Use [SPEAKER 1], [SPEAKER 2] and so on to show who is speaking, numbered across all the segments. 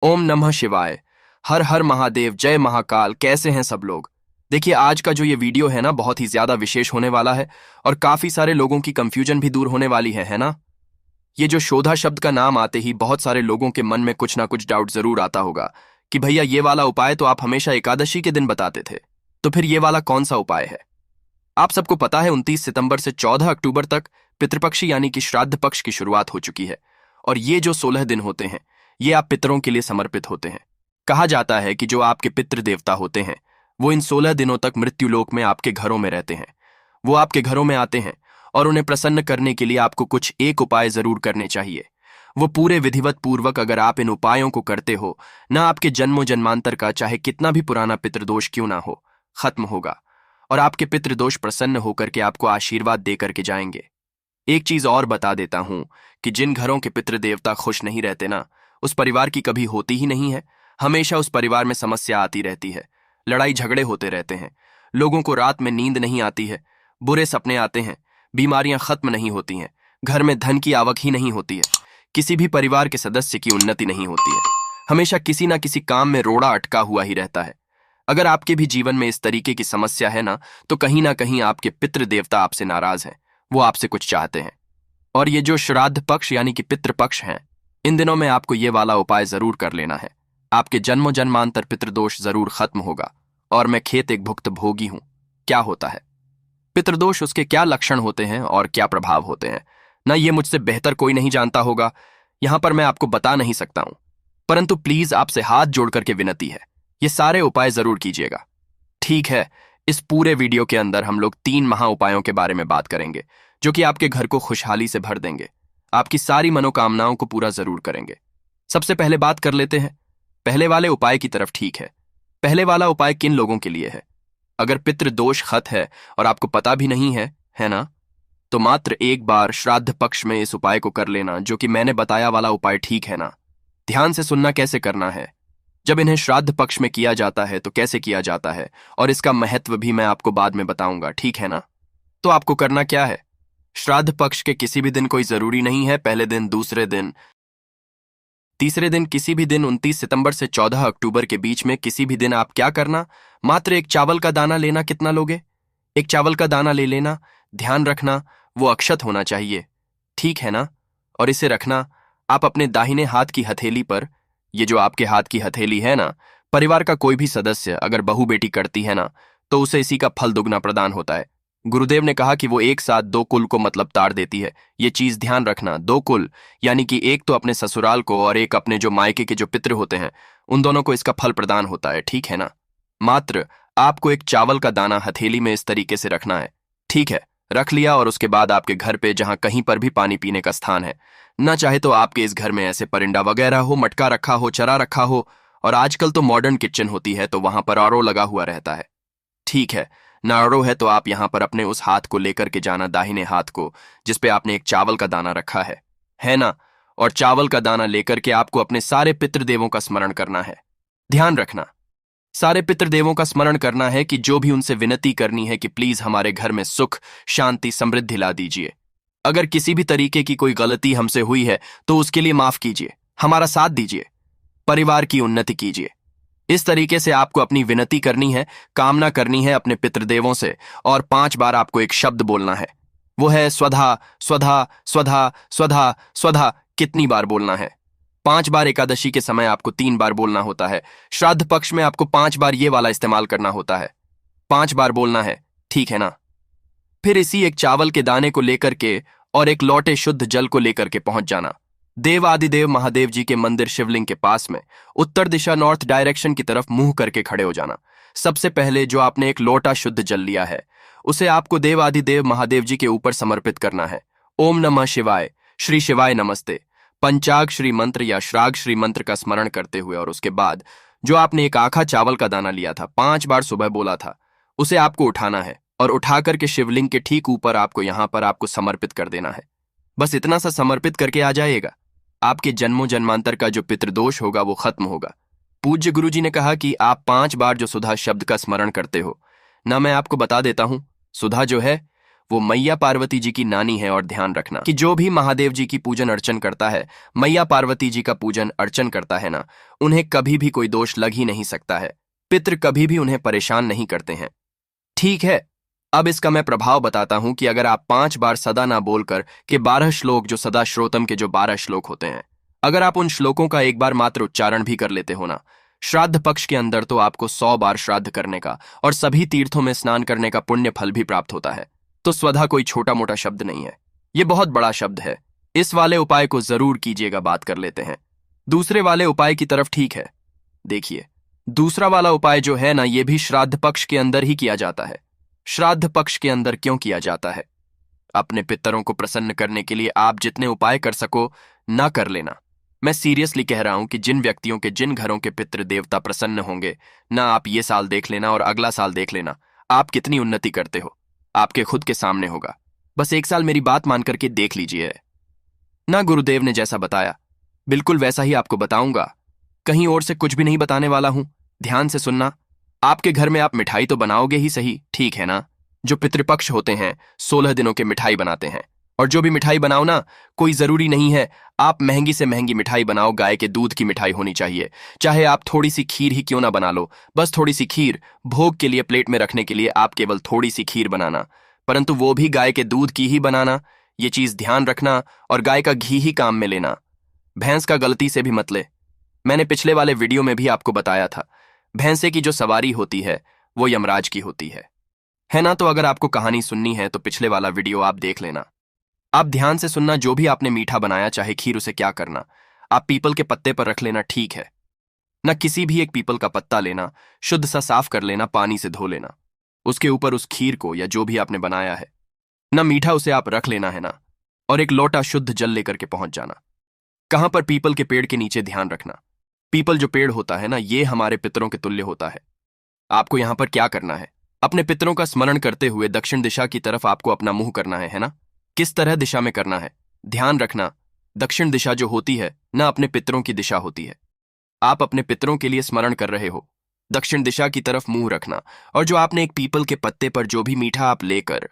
[SPEAKER 1] ओम नमः शिवाय। हर हर महादेव, जय महाकाल। कैसे हैं सब लोग? देखिए, आज का जो ये वीडियो है ना, बहुत ही ज्यादा विशेष होने वाला है और काफी सारे लोगों की कंफ्यूजन भी दूर होने वाली है ना? ये जो शोधा शब्द का नाम आते ही बहुत सारे लोगों के मन में कुछ ना कुछ डाउट जरूर आता होगा कि भैया ये वाला उपाय तो आप हमेशा एकादशी के दिन बताते थे, तो फिर ये वाला कौन सा उपाय है? आप सबको पता है 29 सितंबर से 14 अक्टूबर तक पितृपक्षी यानी कि श्राद्ध पक्ष की शुरुआत हो चुकी है और ये जो 16 दिन होते हैं ये आप पितरों के लिए समर्पित होते हैं। कहा जाता है कि जो आपके पितृ देवता होते हैं वो इन 16 दिनों तक मृत्युलोक में आपके घरों में रहते हैं। वो आपके घरों में आते हैं और उन्हें प्रसन्न करने के लिए आपको कुछ एक उपाय जरूर करने चाहिए। वो पूरे विधिवत पूर्वक अगर आप इन उपायों को करते हो ना, आपके जन्मों जन्मांतर का चाहे कितना भी पुराना पितृदोष क्यों ना हो, खत्म होगा और आपके पितृदोष प्रसन्न होकर के आपको आशीर्वाद दे करके जाएंगे। एक चीज और बता देता हूं कि जिन घरों के पितृदेवता खुश नहीं रहते ना, उस परिवार की कभी होती ही नहीं है। हमेशा उस परिवार में समस्या आती रहती है, लड़ाई झगड़े होते रहते हैं, लोगों को रात में नींद नहीं आती है, बुरे सपने आते हैं, बीमारियां खत्म नहीं होती हैं, घर में धन की आवक ही नहीं होती है, किसी भी परिवार के सदस्य की उन्नति नहीं होती है, हमेशा किसी ना किसी काम में रोड़ा अटका हुआ ही रहता है। अगर आपके भी जीवन में इस तरीके की समस्या है ना, तो कहीं ना कहीं आपके पितृ देवता आपसे नाराज हैं, वो आपसे कुछ चाहते हैं। और ये जो श्राद्ध पक्ष यानी कि पितृपक्ष हैं, इन दिनों में आपको ये वाला उपाय जरूर कर लेना है। आपके जन्मों जन्मांतर पितृदोष जरूर खत्म होगा। और मैं खेत एक भुक्त भोगी हूं। क्या होता है पितृदोष, उसके क्या लक्षण होते हैं और क्या प्रभाव होते हैं ना, ये मुझसे बेहतर कोई नहीं जानता होगा। यहां पर मैं आपको बता नहीं सकता हूं, परंतु प्लीज आपसे हाथ जोड़ करके विनती है, ये सारे उपाय जरूर कीजिएगा। ठीक है, इस पूरे वीडियो के अंदर हम लोग 3 महा उपायों के बारे में बात करेंगे जो कि आपके घर को खुशहाली से भर देंगे, आपकी सारी मनोकामनाओं को पूरा जरूर करेंगे। सबसे पहले बात कर लेते हैं पहले वाले उपाय की तरफ। ठीक है, पहले वाला उपाय किन लोगों के लिए है? अगर पितृदोष खत है और आपको पता भी नहीं है ना, तो मात्र एक बार श्राद्ध पक्ष में इस उपाय को कर लेना, जो कि मैंने बताया वाला उपाय। ठीक है ना? ध्यान से सुनना कैसे करना है। जब इन्हें श्राद्ध पक्ष में किया जाता है तो कैसे किया जाता है और इसका महत्व भी मैं आपको बाद में बताऊंगा। ठीक है ना? तो आपको करना क्या है, श्राद्ध पक्ष के किसी भी दिन कोई जरूरी नहीं है, पहले दिन, दूसरे दिन, तीसरे दिन, किसी भी दिन 29 सितंबर से 14 अक्टूबर के बीच में किसी भी दिन आप क्या करना, मात्र एक चावल का दाना लेना। कितना लोगे? एक चावल का दाना ले लेना। ध्यान रखना वो अक्षत होना चाहिए। ठीक है ना? और इसे रखना आप अपने दाहिने हाथ की हथेली पर। ये जो आपके हाथ की हथेली है ना, परिवार का कोई भी सदस्य अगर बहू बेटी करती है ना, तो उसे इसी का फल दुगना प्रदान होता है। गुरुदेव ने कहा कि वो एक साथ 2 कुल को मतलब ताड़ देती है। ये चीज ध्यान रखना, 2 कुल यानी कि एक तो अपने ससुराल को और एक अपने जो मायके के जो पितृ होते हैं, उन दोनों को इसका फल प्रदान होता है। ठीक है ना? मात्र आपको एक चावल का दाना हथेली में इस तरीके से रखना है। ठीक है, रख लिया और उसके बाद आपके घर पे जहां कहीं पर भी पानी पीने का स्थान है, ना चाहे तो आपके इस घर में ऐसे परिंडा वगैरह हो, मटका रखा हो, चरा रखा हो, और आजकल तो मॉडर्न किचन होती है तो वहां पर आरओ लगा हुआ रहता है। ठीक है, ना आरओ है तो आप यहां पर अपने उस हाथ को लेकर के जाना, दाहिने हाथ को जिसपे आपने एक चावल का दाना रखा है ना? और चावल का दाना लेकर के आपको अपने सारे पितृदेवों का स्मरण करना है। ध्यान रखना, सारे पितृदेवों का स्मरण करना है कि जो भी उनसे विनती करनी है कि प्लीज हमारे घर में सुख, शांति, समृद्धि ला दीजिए। अगर किसी भी तरीके की कोई गलती हमसे हुई है तो उसके लिए माफ कीजिए, हमारा साथ दीजिए, परिवार की उन्नति कीजिए। इस तरीके से आपको अपनी विनती करनी है, कामना करनी है अपने पितृदेवों से, और 5 बार आपको एक शब्द बोलना है, वो है स्वधा स्वधा स्वधा स्वधा स्वधा। कितनी बार बोलना है? 5 बार। एकादशी के समय आपको 3 बार बोलना होता है, श्राद्ध पक्ष में आपको 5 बार ये वाला इस्तेमाल करना होता है। 5 बार बोलना है। ठीक है ना? फिर इसी एक चावल के दाने को लेकर के और एक लोटे शुद्ध जल को लेकर के पहुंच जाना देव आदिदेव महादेव जी के मंदिर शिवलिंग के पास में, उत्तर दिशा नॉर्थ डायरेक्शन की तरफ मुंह करके खड़े हो जाना। सबसे पहले जो आपने एक लोटा शुद्ध जल लिया है उसे आपको देव आदिदेव महादेव जी के ऊपर समर्पित करना है। ओम नमः शिवाय, श्री शिवाय नमस्ते, पंचाग श्री मंत्र या श्राग श्री मंत्र का स्मरण करते हुए, और उसके बाद जो आपने एक आखा चावल का दाना लिया था, 5 बार सुबह बोला था, उसे आपको उठाना है और उठा करके शिवलिंग के ठीक ऊपर आपको यहां पर आपको समर्पित कर देना है। बस इतना सा समर्पित करके आ जाएगा, आपके जन्मों जन्मांतर का जो पितृदोष होगा वो खत्म होगा। पूज्य गुरु जी ने कहा कि आप 5 बार जो सुधा शब्द का स्मरण करते हो ना, मैं आपको बता देता हूं, सुधा जो है वो मैया पार्वती जी की नानी है। और ध्यान रखना कि जो भी महादेव जी की पूजन अर्चन करता है, मैया पार्वती जी का पूजन अर्चन करता है ना, उन्हें कभी भी कोई दोष लग ही नहीं सकता है। पितृ कभी भी उन्हें परेशान नहीं करते हैं। ठीक है, अब इसका मैं प्रभाव बताता हूं कि अगर आप 5 बार सदा ना बोलकर के 12 श्लोक, जो सदा श्रोतम के जो 12 श्लोक होते हैं, अगर आप उन श्लोकों का एक बार मात्र उच्चारण भी कर लेते हो ना, श्राद्ध पक्ष के अंदर तो आपको 100 बार श्राद्ध करने का और सभी तीर्थों में स्नान करने का पुण्य फल भी प्राप्त होता है। तो स्वधा कोई छोटा मोटा शब्द नहीं है, ये बहुत बड़ा शब्द है। इस वाले उपाय को जरूर कीजिएगा। बात कर लेते हैं दूसरे वाले उपाय की तरफ। ठीक है, देखिए, दूसरा वाला उपाय जो है ना, ये भी श्राद्ध पक्ष के अंदर ही किया जाता है। श्राद्ध पक्ष के अंदर क्यों किया जाता है? अपने पितरों को प्रसन्न करने के लिए आप जितने उपाय कर सको ना कर लेना। मैं सीरियसली कह रहा हूं कि जिन व्यक्तियों के, जिन घरों के पितृ देवता प्रसन्न होंगे ना, आप ये साल देख लेना और अगला साल देख लेना, आप कितनी उन्नति करते हो आपके खुद के सामने होगा। बस एक साल मेरी बात मान करके देख लीजिए ना। गुरुदेव ने जैसा बताया बिल्कुल वैसा ही आपको बताऊंगा, कहीं और से कुछ भी नहीं बताने वाला हूं। ध्यान से सुनना। आपके घर में आप मिठाई तो बनाओगे ही सही, ठीक है ना? जो पितृपक्ष होते हैं 16 दिनों के मिठाई बनाते हैं। और जो भी मिठाई बनाओ ना, कोई जरूरी नहीं है आप महंगी से महंगी मिठाई बनाओ, गाय के दूध की मिठाई होनी चाहिए। चाहे आप थोड़ी सी खीर ही क्यों ना बना लो, बस थोड़ी सी खीर भोग के लिए प्लेट में रखने के लिए आप केवल थोड़ी सी खीर बनाना, परंतु वो भी गाय के दूध की ही बनाना। ये चीज ध्यान रखना। और गाय का घी ही काम में लेना, भैंस का गलती से भी मत ले। मैंने पिछले वाले वीडियो में भी आपको बताया था, भैंसे की जो सवारी होती है वो यमराज की होती है ना? तो अगर आपको कहानी सुननी है तो पिछले वाला वीडियो आप देख लेना। आप ध्यान से सुनना। जो भी आपने मीठा बनाया, चाहे खीर, उसे क्या करना, आप पीपल के पत्ते पर रख लेना, ठीक है ना? किसी भी एक पीपल का पत्ता लेना, शुद्ध सा साफ कर लेना, पानी से धो लेना, उसके ऊपर उस खीर को या जो भी आपने बनाया है ना मीठा, उसे आप रख लेना है ना। और एक लोटा शुद्ध जल लेकर के पहुंच जाना। कहां पर? पीपल के पेड़ के नीचे। ध्यान रखना, पीपल जो पेड़ होता है ना, ये हमारे पितरों के तुल्य होता है। आपको यहां पर क्या करना है? अपने पितरों का स्मरण करते हुए दक्षिण दिशा की तरफ आपको अपना मुंह करना है ना? किस तरह दिशा में करना है? ध्यान रखना, दक्षिण दिशा जो होती है ना, अपने पितरों की दिशा होती है। आप अपने पितरों के लिए स्मरण कर रहे हो, दक्षिण दिशा की तरफ मुंह रखना। और जो आपने एक पीपल के पत्ते पर जो भी मीठा आप लेकर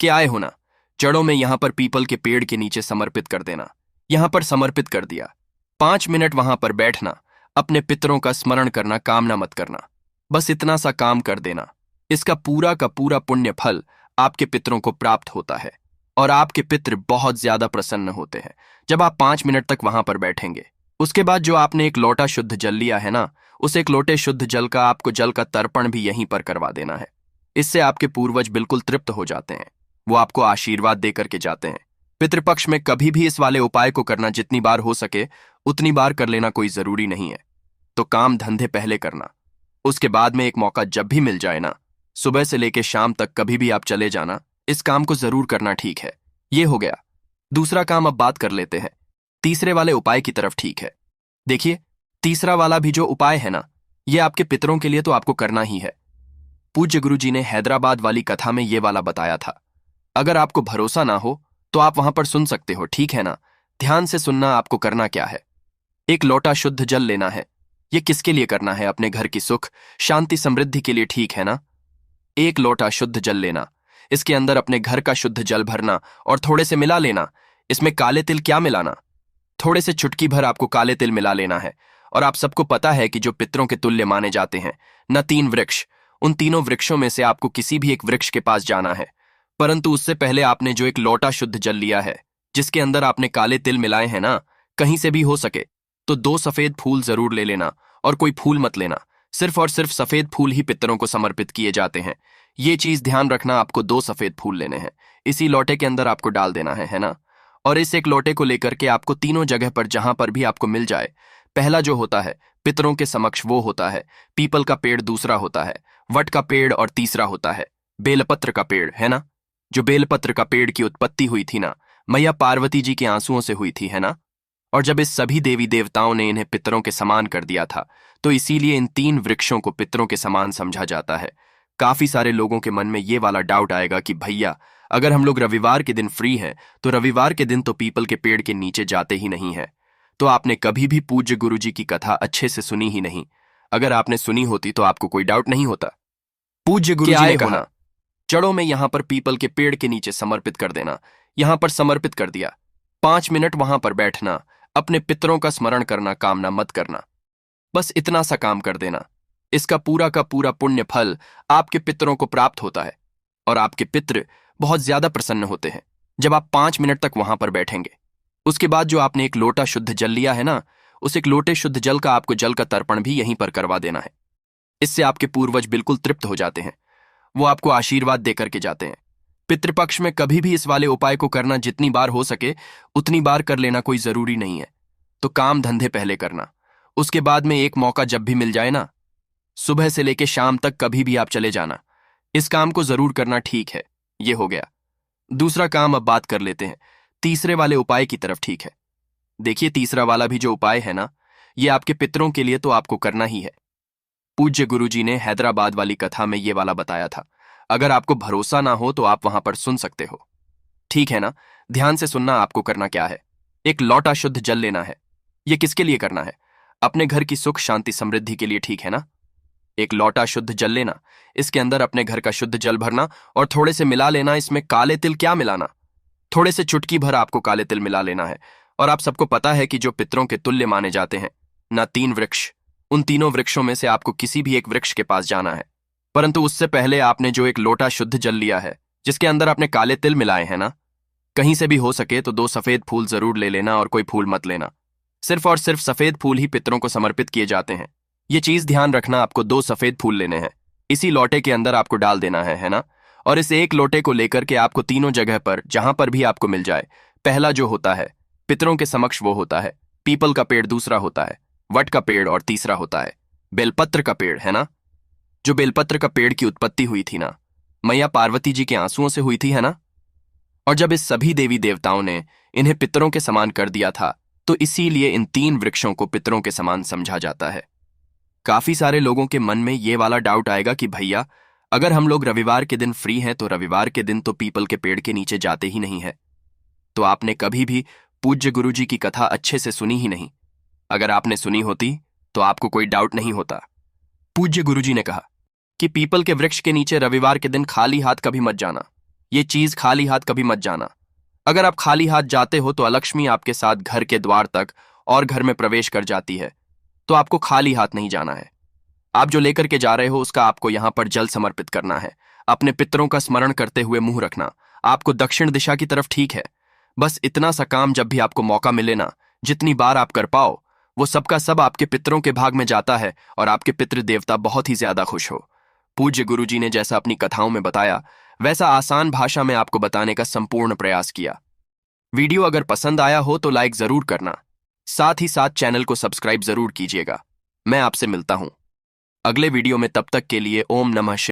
[SPEAKER 1] के आए हो ना, जड़ों में यहां पर पीपल के पेड़ के नीचे समर्पित कर देना। यहां पर समर्पित कर दिया, 5 मिनट वहां पर बैठना, अपने पितरों का स्मरण करना, कामना मत करना, बस इतना सा काम कर देना। इसका पूरा का पूरा पुण्य फल आपके पितरों को प्राप्त होता है और आपके पितृ बहुत ज्यादा प्रसन्न होते हैं जब आप 5 मिनट तक वहां पर बैठेंगे। उसके बाद जो आपने एक लोटा शुद्ध जल लिया है ना, उस एक लोटे शुद्ध जल का आपको जल का तर्पण भी यहीं पर करवा देना है। इससे आपके पूर्वज बिल्कुल तृप्त हो जाते हैं, वो आपको आशीर्वाद देकर के जाते हैं। पितृपक्ष में कभी भी इस वाले उपाय को करना, जितनी बार हो सके उतनी बार कर लेना, कोई जरूरी नहीं है। तो काम धंधे पहले करना, उसके बाद में एक मौका जब भी मिल जाए ना, सुबह से लेकर शाम तक कभी भी आप चले जाना, इस काम को जरूर करना, ठीक है? ये हो गया दूसरा काम। अब बात कर लेते हैं तीसरे वाले उपाय की तरफ। ठीक है, देखिए, तीसरा वाला भी जो उपाय है ना, ये आपके पितरों के लिए तो आपको करना ही है। पूज्य गुरु जी ने हैदराबाद वाली कथा में ये वाला बताया था। अगर आपको भरोसा ना हो तो आप वहां पर सुन सकते हो, ठीक है ना? ध्यान से सुनना। आपको करना क्या है? एक लोटा शुद्ध जल लेना है। ये किसके लिए करना है? अपने घर की सुख शांति समृद्धि के लिए, ठीक है ना? एक लोटा शुद्ध जल लेना, इसके अंदर अपने घर का शुद्ध जल भरना और थोड़े से मिला लेना। इसमें काले तिल क्या मिलाना, थोड़े से चुटकी भर आपको काले तिल मिला लेना है। और आप सबको पता है कि जो पितरों के तुल्य माने जाते हैं न 3 वृक्ष, उन तीनों वृक्षों में से आपको किसी भी एक वृक्ष के पास जाना है। परंतु उससे पहले आपने जो एक लोटा शुद्ध जल लिया है, जिसके अंदर आपने काले तिल मिलाए हैं ना, कहीं से भी हो सके तो 2 सफेद फूल जरूर ले लेना। और कोई फूल मत लेना, सिर्फ और सिर्फ सफेद फूल ही पितरों को समर्पित किए जाते हैं। ये चीज ध्यान रखना, आपको 2 सफेद फूल लेने हैं, इसी लोटे के अंदर आपको डाल देना है ना? और इस एक लोटे को लेकर के आपको तीनों जगह पर जहां पर भी आपको मिल जाए, पहला जो होता है पितरों के समक्ष वो होता है पीपल का पेड़, दूसरा होता है वट का पेड़ और तीसरा होता है बेलपत्र का पेड़, है ना? जो बेलपत्र का पेड़ की उत्पत्ति हुई थी ना, मैया पार्वती जी के आंसुओं से हुई थी, है ना? और जब इस सभी देवी देवताओं ने इन्हें पितरों के समान कर दिया था, तो इसीलिए इन 3 वृक्षों को पितरों के समान समझा जाता है। काफी सारे लोगों के मन में ये वाला डाउट आएगा कि भैया, अगर हम लोग रविवार के दिन फ्री हैं तो रविवार के दिन तो पीपल के पेड़ के नीचे जाते ही नहीं है। तो आपने कभी भी पूज्य गुरुजी की कथा अच्छे से सुनी ही नहीं। अगर आपने सुनी होती तो आपको कोई डाउट नहीं होता। पूज्य गुरुजी ने कहा, जड़ों में यहां पर पीपल के पेड़ के नीचे समर्पित कर देना। यहां पर समर्पित कर दिया। 5 मिनट वहां पर बैठना, अपने पितरों का स्मरण करना, कामना मत करना। बस इतना सा काम कर देना। इसका पूरा का पूरा पुण्य फल आपके पितरों को प्राप्त होता है और आपके पितृ बहुत ज्यादा प्रसन्न होते हैं जब आप 5 मिनट तक वहां पर बैठेंगे। उसके बाद जो आपने एक लोटा शुद्ध जल लिया है ना, उस एक लोटे शुद्ध जल का आपको जल का तर्पण भी यहीं पर करवा देना है। इससे आपके पूर्वज बिल्कुल तृप्त हो जाते हैं। वो आपको आशीर्वाद देकर के जाते हैं। पितृपक्ष में कभी भी इस वाले उपाय को करना, जितनी बार हो सके उतनी बार कर लेना, कोई जरूरी नहीं है। तो काम धंधे पहले करना, उसके बाद में एक मौका जब भी मिल जाए ना, सुबह से लेके शाम तक कभी भी आप चले जाना। इस काम को जरूर करना, ठीक है? ये हो गया। दूसरा काम अब बात कर लेते हैं तीसरे वाले उपाय की तरफ, ठीक है? देखिए, तीसरा वाला भी जो उपाय है ना, ये आपके पितरों के लिए तो आपको करना ही है। पूज्य गुरुजी ने हैदराबाद वाली कथा में ये वाला बताया था। अगर आपको भरोसा ना हो तो आप वहां पर सुन सकते हो, ठीक है ना? ध्यान से सुनना। आपको करना क्या है, एक लोटा शुद्ध जल लेना है। ये किसके लिए करना है? अपने घर की सुख शांति समृद्धि के लिए, ठीक है ना? एक लोटा शुद्ध जल लेना, इसके अंदर अपने घर का शुद्ध जल भरना और थोड़े से मिला लेना। इसमें काले तिल क्या मिलाना, थोड़े से चुटकी भर आपको काले तिल मिला लेना है। और आप सबको पता है कि जो पितरों के तुल्य माने जाते हैं ना, 3 वृक्ष, उन तीनों वृक्षों में से आपको किसी भी एक वृक्ष के पास जाना है। परंतु उससे पहले आपने जो एक लोटा शुद्ध जल लिया है, जिसके अंदर आपने काले तिल मिलाए हैं ना, कहीं से भी हो सके तो 2 सफेद फूल जरूर ले लेना और कोई फूल मत लेना। सिर्फ और सिर्फ सफेद फूल ही पितरों को समर्पित किए जाते हैं। ये चीज ध्यान रखना। आपको 2 सफेद फूल लेने हैं, इसी लोटे के अंदर आपको डाल देना है ना? और इस एक लोटे को लेकर के आपको तीनों जगह पर, जहां पर भी आपको मिल जाए, पहला जो होता है पितरों के समक्ष, वो होता है पीपल का पेड़, दूसरा होता है वट का पेड़ और तीसरा होता है बेलपत्र का पेड़, है ना? जो बेलपत्र का पेड़ की उत्पत्ति हुई थी ना, मैया पार्वती जी के आंसुओं से हुई थी, है ना? और जब इस सभी देवी देवताओं ने इन्हें पितरों के समान कर दिया था, तो इसीलिए इन 3 वृक्षों को पितरों के समान समझा जाता है। काफी सारे लोगों के मन में ये वाला डाउट आएगा कि भैया, अगर हम लोग रविवार के दिन फ्री हैं तो रविवार के दिन तो पीपल के पेड़ के नीचे जाते ही नहीं है। तो आपने कभी भी पूज्य गुरुजी की कथा अच्छे से सुनी ही नहीं। अगर आपने सुनी होती तो आपको कोई डाउट नहीं होता। पूज्य गुरुजी ने कहा कि पीपल के वृक्ष के नीचे रविवार के दिन खाली हाथ कभी मत जाना। ये चीज खाली हाथ कभी मत जाना। अगर आप खाली हाथ जाते हो तो अलक्ष्मी आपके साथ घर के द्वार तक और घर में प्रवेश कर जाती है। तो आपको खाली हाथ नहीं जाना है। आप जो लेकर के जा रहे हो उसका आपको यहां पर जल समर्पित करना है। अपने पितरों का स्मरण करते हुए मुंह रखना। आपको दक्षिण दिशा की तरफ, ठीक है? बस इतना सा काम जब भी आपको मौका मिले ना, जितनी बार आप कर पाओ, वो सबका सब आपके पितरों के भाग में जाता है और आपके पितृ देवता बहुत ही ज्यादा खुश हो। पूज्य गुरुजी ने जैसा अपनी कथाओं में बताया, वैसा आसान भाषा में आपको बताने का संपूर्ण प्रयास किया। वीडियो अगर पसंद आया हो तो लाइक जरूर करना, साथ ही साथ चैनल को सब्सक्राइब जरूर कीजिएगा। मैं आपसे मिलता हूं अगले वीडियो में, तब तक के लिए ओम नमः शिवाय।